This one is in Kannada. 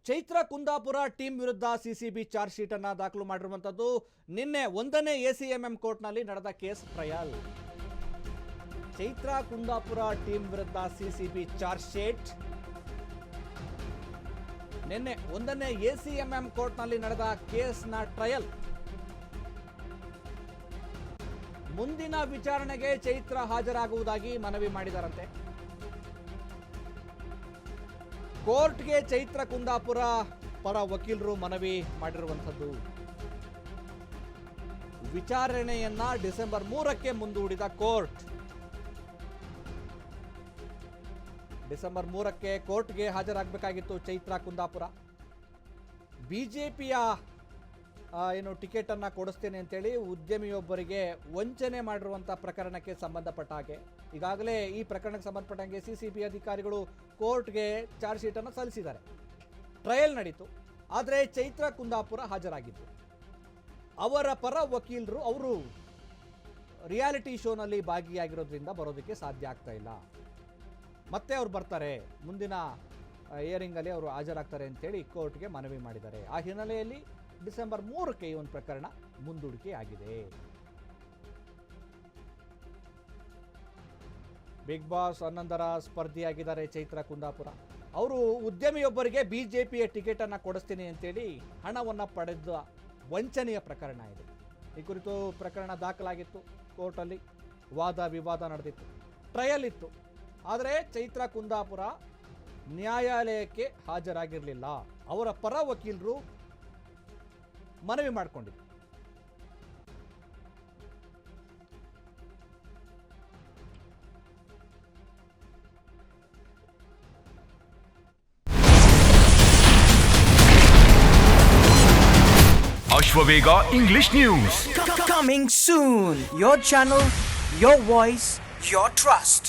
ಚೈತ್ರ ಕುಂದಾಪುರ ಟೀಮ್ ವಿರುದ್ಧ ಸಿಸಿಬಿ ಚಾರ್ಜ್ ಶೀಟ್ ಅನ್ನು ದಾಖಲು ಮಾಡಿರುವಂತದ್ದು ನಿನ್ನೆ 1ನೇ ಎಸಿಎಂಎಂ ಕೋರ್ಟ್ನಲ್ಲಿ ನಡೆದ case trial. Chaitra Kundapura team ವಿರುದ್ಧ ಸಿಸಿಬಿ ಚಾರ್ಜ್ ಶೀಟ್ ನಿನ್ನೆ 1ನೇ ಎಸಿಎಂಎಂ ಕೋರ್ಟ್ನಲ್ಲಿ ನಡೆದ ಕೇಸ್ನ ಟ್ರಯಲ್. ಮುಂದಿನ ವಿಚಾರಣೆಗೆ ಚೈತ್ರ ಹಾಜರಾಗುವುದಾಗಿ ಮನವಿ ಮಾಡಿದರಂತೆ. ಕೋರ್ಟ್ಗೆ ಚೈತ್ರ ಕುಂದಾಪುರ ಪರ ವಕೀಲರು ಮನವಿ ಮಾಡಿರುವಂಥದ್ದು. ವಿಚಾರಣೆಯನ್ನ ಡಿಸೆಂಬರ್ 3ಕ್ಕೆ ಮುಂದೂಡಿದ ಕೋರ್ಟ್. ಡಿಸೆಂಬರ್ 3ಕ್ಕೆ ಕೋರ್ಟ್ಗೆ ಹಾಜರಾಗಬೇಕಾಗಿತ್ತು ಚೈತ್ರ ಕುಂದಾಪುರ. ಬಿಜೆಪಿಯ ಟಿಕೆಟ್ ಅನ್ನ ಕೊಡಿಸ್ತೇನೆ ಅಂತೇಳಿ ಉದ್ಯಮಿಯೊಬ್ಬರಿಗೆ ವಂಚನೆ ಮಾಡಿರುವಂತಹ ಪ್ರಕರಣಕ್ಕೆ ಸಂಬಂಧಪಟ್ಟ ಹಾಗೆ ಈಗಾಗಲೇ ಈ ಪ್ರಕರಣಕ್ಕೆ ಸಂಬಂಧಪಟ್ಟಂಗೆ ಸಿಸಿಬಿ ಅಧಿಕಾರಿಗಳು ಕೋರ್ಟ್ಗೆ ಚಾರ್ಜ್ ಶೀಟ್ ಅನ್ನು ಸಲ್ಲಿಸಿದ್ದಾರೆ. ಟ್ರಯಲ್ ನಡೀತು. ಆದರೆ ಚೈತ್ರ ಕುಂದಾಪುರ ಹಾಜರಾಗಿತ್ತು. ಅವರ ಪರ ವಕೀಲರು ಅವರು ರಿಯಾಲಿಟಿ ಶೋನಲ್ಲಿ ಭಾಗಿಯಾಗಿರೋದ್ರಿಂದ ಬರೋದಕ್ಕೆ ಸಾಧ್ಯ ಆಗ್ತಾ ಇಲ್ಲ. ಮತ್ತೆ ಅವ್ರು ಬರ್ತಾರೆ, ಮುಂದಿನ ಹಿಯರಿಂಗಲ್ಲಿ ಅವರು ಹಾಜರಾಗ್ತಾರೆ ಅಂತೇಳಿ ಕೋರ್ಟ್ಗೆ ಮನವಿ ಮಾಡಿದ್ದಾರೆ. ಆ ಹಿನ್ನೆಲೆಯಲ್ಲಿ ಡಿಸೆಂಬರ್ 3ಕ್ಕೆ ಈ ಒಂದು ಪ್ರಕರಣ ಮುಂದೂಡಿಕೆ ಆಗಿದೆ. ಬಿಗ್ ಬಾಸ್ 11ರ ಸ್ಪರ್ಧಿಯಾಗಿದ್ದಾರೆ ಚೈತ್ರ ಕುಂದಾಪುರ. ಅವರು ಉದ್ಯಮಿಯೊಬ್ಬರಿಗೆ ಬಿಜೆಪಿಯ ಟಿಕೆಟ್ ಅನ್ನು ಕೊಡಿಸ್ತೀನಿ ಅಂತೇಳಿ ಹಣವನ್ನು ಪಡೆದ ವಂಚನೆಯ ಪ್ರಕರಣ ಇದೆ. ಈ ಕುರಿತು ಪ್ರಕರಣ ದಾಖಲಾಗಿತ್ತು. ಕೋರ್ಟಲ್ಲಿ ವಾದ ವಿವಾದ ನಡೆದಿತ್ತು, ಟ್ರಯಲ್ ಇತ್ತು. ಆದರೆ ಚೈತ್ರ ಕುಂದಾಪುರ ನ್ಯಾಯಾಲಯಕ್ಕೆ ಹಾಜರಾಗಿರಲಿಲ್ಲ. ಅವರ ಪರ ವಕೀಲರು ಮನವಿ ಮಾಡಿಕೊಂಡಿದ್ರು. Ashwavega English News. Coming soon. Your channel, your voice, your trust.